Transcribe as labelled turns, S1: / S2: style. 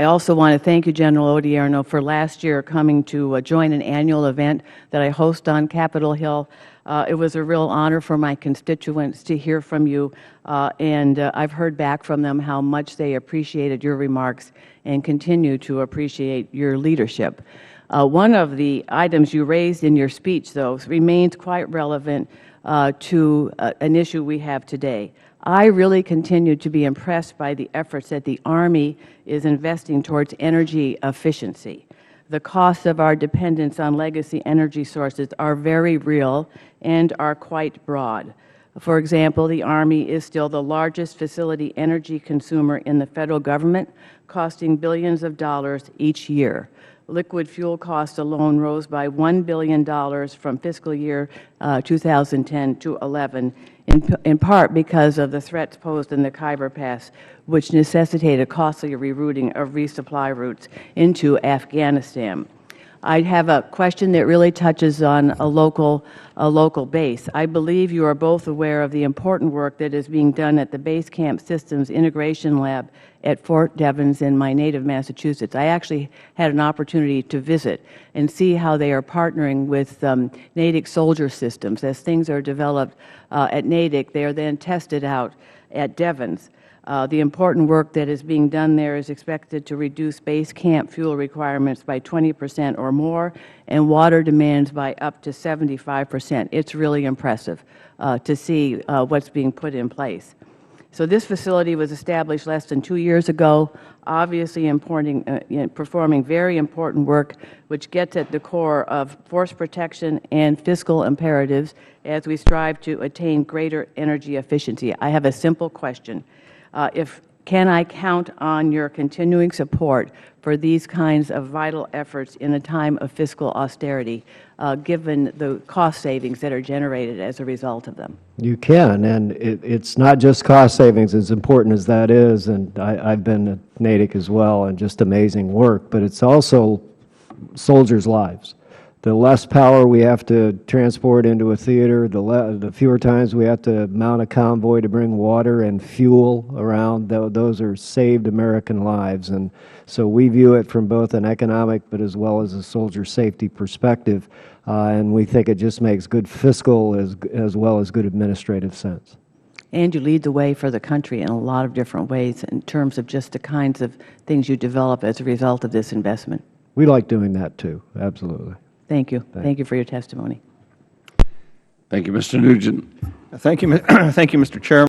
S1: I also want to thank you, General Odierno, for last year coming to join an annual event that I host on Capitol Hill. It was a real honor for my constituents to hear from you, and I've heard back from them how much they appreciated your remarks and continue to appreciate your leadership. One of the items you raised in your speech, though, remains quite relevant to an issue we have today. I really continue to be impressed by the efforts that the Army is investing towards energy efficiency. The costs of our dependence on legacy energy sources are very real and are quite broad. For example, the Army is still the largest facility energy consumer in the Federal Government, costing billions of dollars each year. Liquid fuel costs alone rose by $1 billion from fiscal year 2010 to 11, in part because of the threats posed in the Khyber Pass, which necessitated costly rerouting of resupply routes into Afghanistan. I have a question that really touches on a local base. I believe you are both aware of the important work that is being done at the Base Camp Systems Integration Lab at Fort Devens in my native Massachusetts. I actually had an opportunity to visit and see how they are partnering with Natick soldier systems. As things are developed at Natick, they are then tested out at Devens. The important work that is being done there is expected to reduce base camp fuel requirements by 20% or more and water demands by up to 75%. It's really impressive to see what's being put in place. So this facility was established less than 2 years ago, obviously performing very important work which gets at the core of force protection and fiscal imperatives as we strive to attain greater energy efficiency. I have a simple question. Can I count on your continuing support for these kinds of vital efforts in a time of fiscal austerity, given the cost savings that are generated as a result of them?
S2: You can, and it's not just cost savings, as important as that is, and I've been at Natick as well, and just amazing work, but it's also soldiers' lives. The less power we have to transport into a theater, the fewer times we have to mount a convoy to bring water and fuel around, those are saved American lives. And so we view it from both an economic but as well as a soldier safety perspective, and we think it just makes good fiscal as well as good administrative sense.
S1: And you lead the way for the country in a lot of different ways in terms of just the kinds of things you develop as a result of this investment.
S2: We like doing that too, absolutely.
S1: Thank you. Thank you for your testimony.
S3: Thank you, Mr. Nugent.
S4: Thank you, Mr. Chairman.